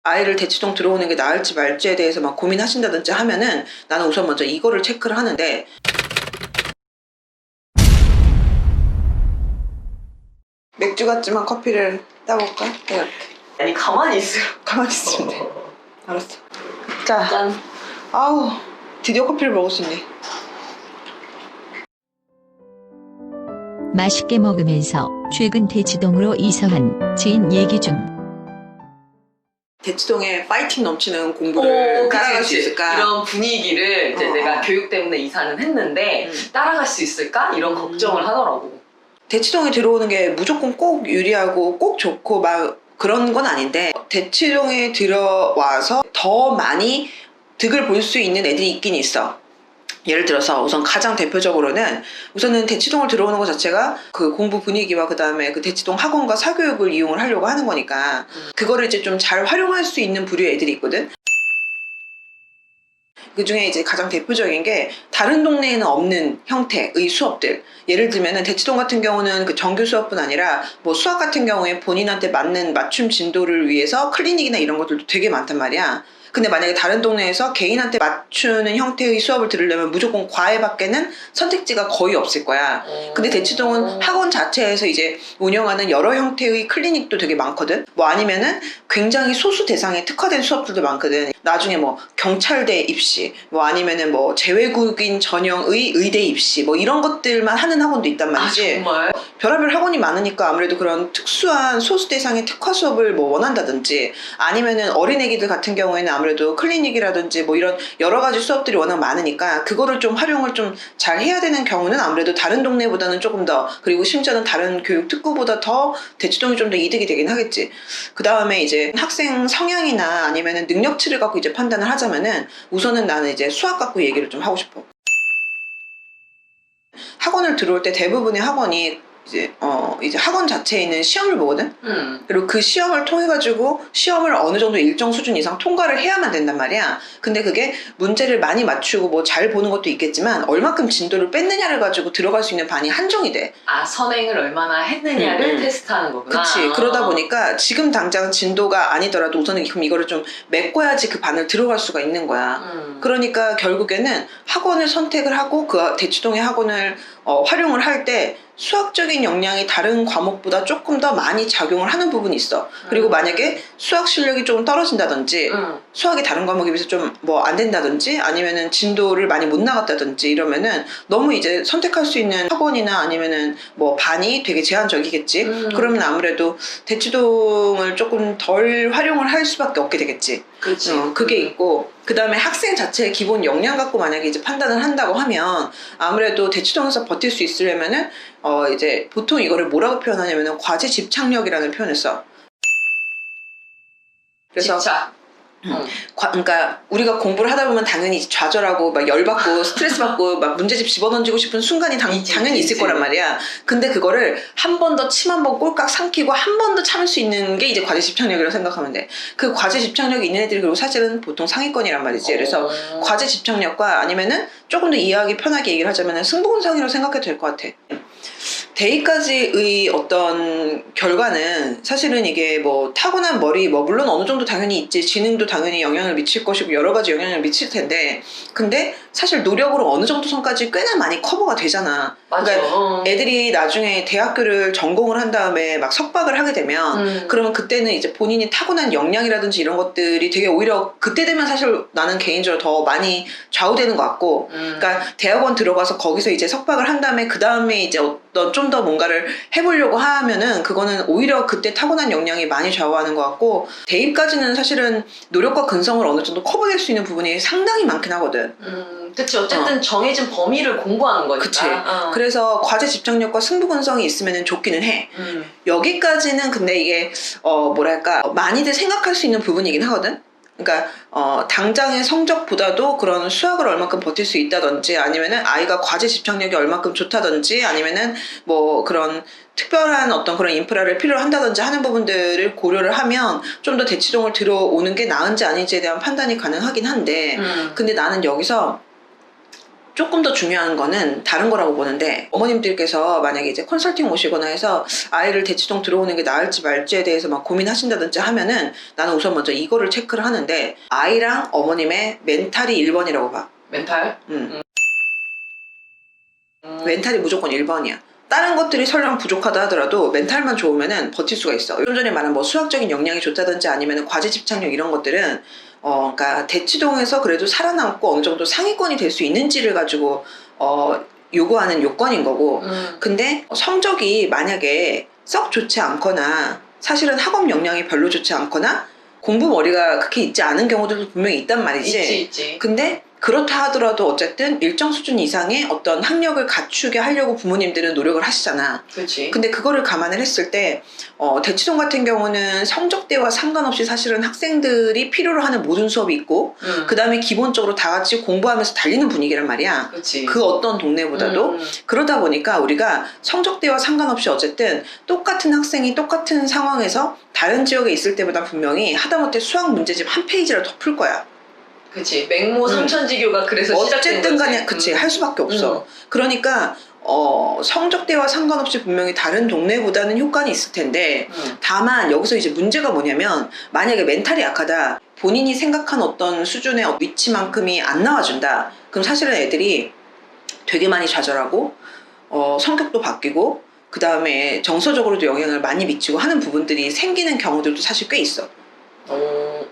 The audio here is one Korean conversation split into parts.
아이를 대치동 들어오는 게 나을지 말지에 대해서 막 고민하신다든지 하면은 나는 우선 먼저 이거를 체크를 하는데, 맥주 같지만 커피를 따볼까? 이렇게. 아니 가만히 있어. 가만히 있으면 돼. 알았어. 자, 짠. 아우, 드디어 커피를 먹을 수 있네. 맛있게 먹으면서 최근 대치동으로 이사한 지인 얘기 중. 대치동에 파이팅 넘치는 공부를 따라갈 수 있을까? 이런 분위기를 이제 내가 교육 때문에 이사는 했는데 따라갈 수 있을까? 이런 걱정을 하더라고. 대치동에 들어오는 게 무조건 꼭 유리하고 꼭 좋고 막 그런 건 아닌데, 대치동에 들어와서 더 많이 득을 볼 수 있는 애들이 있긴 있어. 예를 들어서 우선 가장 대표적으로는, 우선은 대치동을 들어오는 것 자체가 그 공부 분위기와 그 다음에 그 대치동 학원과 사교육을 이용을 하려고 하는 거니까 그거를 이제 좀 잘 활용할 수 있는 부류의 애들이 있거든. 그 중에 이제 가장 대표적인 게 다른 동네에는 없는 형태의 수업들. 예를 들면은 대치동 같은 경우는 그 정규 수업뿐 아니라 뭐 수학 같은 경우에 본인한테 맞는 맞춤 진도를 위해서 클리닉이나 이런 것들도 되게 많단 말이야. 근데 만약에 다른 동네에서 개인한테 맞추는 형태의 수업을 들으려면 무조건 과외밖에는 선택지가 거의 없을 거야. 근데 대치동은 학원 자체에서 이제 운영하는 여러 형태의 클리닉도 되게 많거든. 뭐 아니면은 굉장히 소수 대상에 특화된 수업들도 많거든. 나중에 뭐 경찰대 입시, 뭐 아니면은 뭐 재외국인 전형의 의대 입시, 뭐 이런 것들만 하는 학원도 있단 말이지. 아, 정말? 별의별 학원이 많으니까 아무래도 그런 특수한 소수 대상의 특화 수업을 뭐 원한다든지, 아니면은 어린애기들 같은 경우에는 아무래도 클리닉이라든지 뭐 이런 여러 가지 수업들이 워낙 많으니까 그거를 좀 활용을 좀 잘 해야 되는 경우는 아무래도 다른 동네보다는 조금 더, 그리고 심지어는 다른 교육 특구보다 더 대치동이 좀 더 이득이 되긴 하겠지. 그 다음에 이제 학생 성향이나 아니면은 능력치를 갖고 이제 판단을 하자면은, 우선은 나는 이제 수학 갖고 얘기를 좀 하고 싶어. 학원을 들어올 때 대부분의 학원이 이제 학원 자체에 있는 시험을 보거든. 그리고 그 시험을 통해 가지고 시험을 어느 정도 일정 수준 이상 통과를 해야만 된단 말이야. 근데 그게 문제를 많이 맞추고 뭐 잘 보는 것도 있겠지만 얼마큼 진도를 뺐느냐를 가지고 들어갈 수 있는 반이 한정이 돼. 아, 선행을 얼마나 했느냐를 테스트하는 거구나. 그치. 그러다 보니까 지금 당장 진도가 아니더라도 우선은 그럼 이거를 좀 메꿔야지 그 반을 들어갈 수가 있는 거야. 그러니까 결국에는 학원을 선택을 하고 그 대치동의 학원을 활용을 할 때 수학적인 역량이 다른 과목보다 조금 더 많이 작용을 하는 부분이 있어. 그리고 만약에 수학 실력이 조금 떨어진다든지 수학이 다른 과목에 비해서 좀 뭐 안 된다든지, 아니면은 진도를 많이 못 나갔다든지 이러면은 너무 이제 선택할 수 있는 학원이나 아니면은 뭐 반이 되게 제한적이겠지. 그러면 아무래도 대치동을 조금 덜 활용을 할 수밖에 없게 되겠지. 그렇지. 그게 있고, 그 다음에 학생 자체의 기본 역량 갖고 만약에 이제 판단을 한다고 하면 아무래도 대치동에서 버틸 수 있으려면은 이제 보통 이거를 뭐라고 표현하냐면은 과제 집착력이라는 표현을 써. 그래서 집착. 그러니까 우리가 공부를 하다 보면 당연히 좌절하고 막 열받고 스트레스 받고 막 문제집 집어던지고 싶은 순간이 당연히 있을 거란 말이야. 근데 그거를 한 번 더 침 한 번 꼴깍 삼키고 한 번 더 참을 수 있는 게 이제 과제 집착력이라고 생각하면 돼. 그 과제 집착력이 있는 애들이 그리고 사실은 보통 상위권이란 말이지. 그래서 과제 집착력과, 아니면은 조금 더 이해하기 편하게 얘기를 하자면 승부근성이라고 생각해도 될 것 같아. 대입까지의 어떤 결과는 사실은 이게 뭐 타고난 머리, 뭐 물론 어느 정도 당연히 있지, 지능도 당연히 영향을 미칠 것이고 여러 가지 영향을 미칠 텐데, 근데 사실 노력으로 어느 정도 선까지 꽤나 많이 커버가 되잖아. 맞아. 그러니까 애들이 나중에 대학교를 전공을 한 다음에 막 석박을 하게 되면 그러면 그때는 이제 본인이 타고난 역량이라든지 이런 것들이 되게 오히려 그때 되면 사실 나는 개인적으로 더 많이 좌우되는 것 같고, 그러니까 대학원 들어가서 거기서 이제 석박을 한 다음에 그 다음에 이제 어떤 좀 더 뭔가를 해보려고 하면은 그거는 오히려 그때 타고난 역량이 많이 좌우하는 것 같고, 대입까지는 사실은 노력과 근성을 어느 정도 커버될 수 있는 부분이 상당히 많긴 하거든. 그치. 어쨌든 정해진 범위를 공부하는 거니까. 그치. 그래서 과제 집착력과 승부근성이 있으면 좋기는 해. 여기까지는 근데 이게 뭐랄까 많이들 생각할 수 있는 부분이긴 하거든. 그러니까 당장의 성적보다도 그런 수학을 얼마큼 버틸 수 있다든지, 아니면은 아이가 과제 집착력이 얼마큼 좋다든지, 아니면은 뭐 그런 특별한 어떤 그런 인프라를 필요로 한다든지 하는 부분들을 고려를 하면 좀 더 대치동을 들어오는 게 나은지 아닌지에 대한 판단이 가능하긴 한데, 근데 나는 여기서 조금 더 중요한 거는 다른 거라고 보는데 어머님들께서 만약에 이제 컨설팅 오시거나 해서 아이를 대치동 들어오는 게 나을지 말지에 대해서 막 고민하신다든지 하면은 나는 우선 먼저 이거를 체크를 하는데 아이랑 어머님의 멘탈이 1번이라고 봐. 멘탈? 멘탈이 무조건 1번이야. 다른 것들이 설령 부족하다 하더라도 멘탈만 좋으면은 버틸 수가 있어. 좀 전에 말한 뭐 수학적인 역량이 좋다든지 아니면 과제 집착력 이런 것들은 그러니까 대치동에서 그래도 살아남고 어느 정도 상위권이 될 수 있는지를 가지고 요구하는 요건인 거고. 근데 성적이 만약에 썩 좋지 않거나 사실은 학업 역량이 별로 좋지 않거나 공부 머리가 그렇게 있지 않은 경우들도 분명히 있단 말이지. 있지. 근데 그렇다 하더라도 어쨌든 일정 수준 이상의 어떤 학력을 갖추게 하려고 부모님들은 노력을 하시잖아. 그렇지. 근데 그거를 감안을 했을 때 대치동 같은 경우는 성적대와 상관없이 사실은 학생들이 필요로 하는 모든 수업이 있고 그 다음에 기본적으로 다 같이 공부하면서 달리는 분위기란 말이야. 그렇지. 그 어떤 동네보다도. 그러다 보니까 우리가 성적대와 상관없이 어쨌든 똑같은 학생이 똑같은 상황에서 다른 지역에 있을 때보다 분명히 하다못해 수학 문제집 한 페이지를 더 풀 거야. 그치. 맹모 삼천지교가 그래서 시작된 어쨌든 거지. 간에 그치 할 수밖에 없어. 그러니까 성적대와 상관없이 분명히 다른 동네보다는 효과는 있을 텐데 다만 여기서 이제 문제가 뭐냐면 만약에 멘탈이 약하다, 본인이 생각한 어떤 수준의 위치만큼이 안 나와준다, 그럼 사실은 애들이 되게 많이 좌절하고 성격도 바뀌고 그 다음에 정서적으로도 영향을 많이 미치고 하는 부분들이 생기는 경우들도 사실 꽤 있어.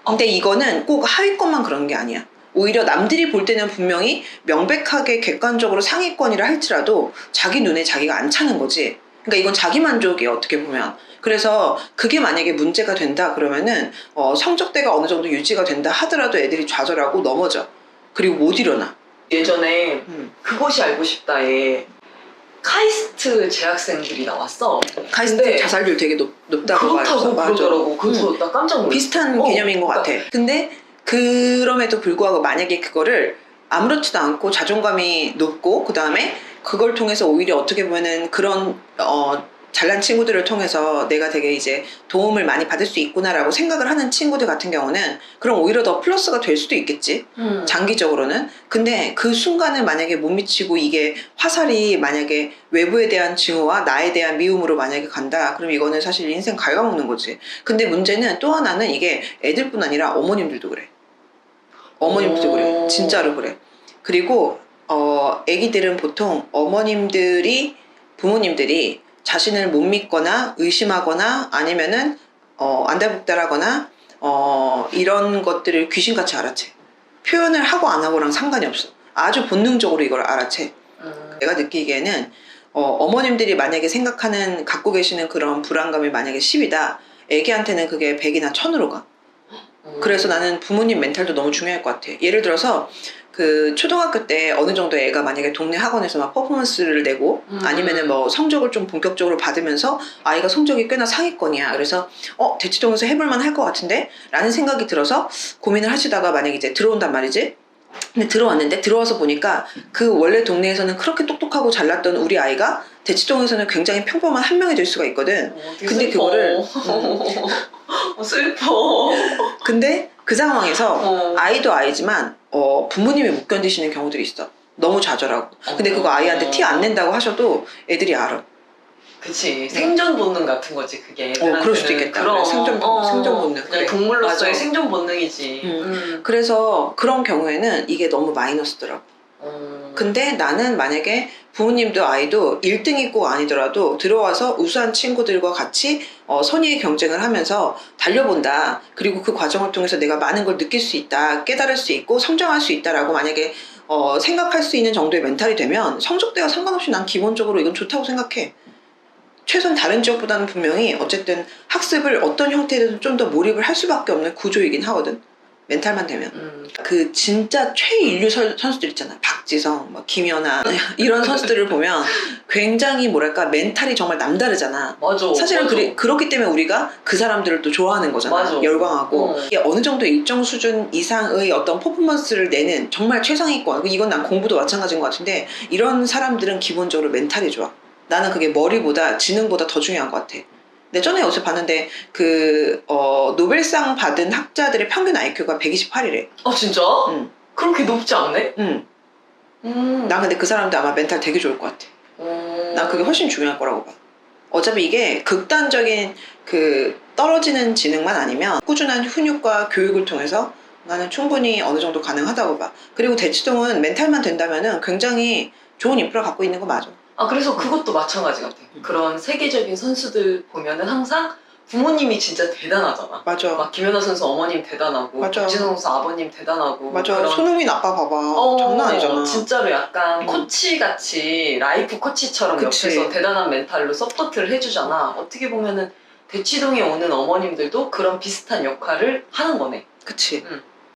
근데 이거는 꼭 하위권만 그런 게 아니야. 오히려 남들이 볼 때는 분명히 명백하게 객관적으로 상위권이라 할지라도 자기 눈에 자기가 안 차는 거지. 그러니까 이건 자기 만족이에요, 어떻게 보면. 그래서 그게 만약에 문제가 된다 그러면은 성적대가 어느 정도 유지가 된다 하더라도 애들이 좌절하고 넘어져. 그리고 못 일어나. 예전에 그것이 알고 싶다에 카이스트 재학생들이 나왔어. 카이스트 근데 자살률 되게 높다고 그렇다고 맞아. 그러더라고. 그래서 나 깜짝 놀랐어. 비슷한 개념인 것 같아. 근데 그럼에도 불구하고 만약에 그거를 아무렇지도 않고 자존감이 높고 그 다음에 그걸 통해서 오히려 어떻게 보면은 그런 잘난 친구들을 통해서 내가 되게 이제 도움을 많이 받을 수 있구나라고 생각을 하는 친구들 같은 경우는 그럼 오히려 더 플러스가 될 수도 있겠지. 장기적으로는. 근데 그 순간을 만약에 못 미치고 이게 화살이 만약에 외부에 대한 증오와 나에 대한 미움으로 만약에 간다, 그럼 이거는 사실 인생 갉아먹는 거지. 근데 문제는 또 하나는 이게 애들뿐 아니라 어머님들도 그래. 어머님들도 그래. 진짜로 그래. 그리고 애기들은 보통 부모님들이 자신을 못 믿거나 의심하거나 아니면은 안달복달하거나 이런 것들을 귀신같이 알아채. 표현을 하고 안 하고랑 상관이 없어. 아주 본능적으로 이걸 알아채. 내가 느끼기에는 어머님들이 만약에 갖고 계시는 그런 불안감이 만약에 10이다, 애기한테는 그게 100이나 1000으로 가. 그래서 나는 부모님 멘탈도 너무 중요할 것 같아. 예를 들어서 그 초등학교 때 어느 정도 애가 만약에 동네 학원에서 막 퍼포먼스를 내고 아니면은 뭐 성적을 좀 본격적으로 받으면서 아이가 성적이 꽤나 상위권이야. 그래서 대치동에서 해볼만 할 것 같은데? 라는 생각이 들어서 고민을 하시다가 만약에 이제 들어온단 말이지. 근데 들어와서 보니까 그 원래 동네에서는 그렇게 똑똑하고 잘났던 우리 아이가 대치동에서는 굉장히 평범한 한 명이 될 수가 있거든. 근데 슬퍼. 그거를 슬퍼. 근데 그 상황에서 아이도 아이지만 부모님이 못 견디시는 경우들이 있어. 너무 좌절하고. 근데 그거 아이한테 티 안 낸다고 하셔도 애들이 알아. 그치. 생존 본능 같은 거지, 그게. 그럴 수도 있겠다. 그래, 생존 본능. 그냥 그래. 동물로서의 맞아. 생존 본능이지. 그래서 그런 경우에는 이게 너무 마이너스더라고. 근데 나는 만약에 부모님도 아이도 1등이 꼭 아니더라도 들어와서 우수한 친구들과 같이 선의의 경쟁을 하면서 달려본다. 그리고 그 과정을 통해서 내가 많은 걸 느낄 수 있다, 깨달을 수 있고 성장할 수 있다라고 만약에 생각할 수 있는 정도의 멘탈이 되면 성적대와 상관없이 난 기본적으로 이건 좋다고 생각해. 최소한 다른 지역보다는 분명히 어쨌든 학습을 어떤 형태든 좀 더 몰입을 할 수밖에 없는 구조이긴 하거든. 멘탈만 되면. 그 진짜 최인류 선수들 있잖아. 박지성, 뭐 김연아 이런 선수들을 보면 굉장히 뭐랄까 멘탈이 정말 남다르잖아. 맞아. 사실은 맞아. 그렇기 때문에 우리가 그 사람들을 또 좋아하는 거잖아. 맞아. 열광하고. 이게 어느 정도 일정 수준 이상의 어떤 퍼포먼스를 내는 정말 최상위권. 이건 난 공부도 마찬가지인 것 같은데 이런 사람들은 기본적으로 멘탈이 좋아. 나는 그게 머리보다 지능보다 더 중요한 것 같아. 근데 전에 어디서 봤는데 노벨상 받은 학자들의 평균 IQ가 128이래. 진짜? 그렇게 높지 않네? 난 근데 그 사람도 아마 멘탈 되게 좋을 것 같아. 난 그게 훨씬 중요할 거라고 봐. 어차피 이게 극단적인 그 떨어지는 지능만 아니면 꾸준한 훈육과 교육을 통해서 나는 충분히 어느 정도 가능하다고 봐. 그리고 대치동은 멘탈만 된다면은 굉장히 좋은 인프라 갖고 있는 거 맞아. 아, 그래서 그것도 마찬가지 같아. 그런 세계적인 선수들 보면은 항상 부모님이 진짜 대단하잖아. 맞아. 막 김연아 선수 어머님 대단하고, 맞아. 박진호 선수 아버님 대단하고. 맞아. 그런- 손흥민 아빠 봐봐. 장난 아니잖아. 진짜로 약간 음. 코치같이, 라이프 코치처럼 그치. 옆에서 대단한 멘탈로 서포트를 해주잖아. 어떻게 보면은 대치동에 오는 어머님들도 그런 비슷한 역할을 하는 거네. 그치. 응.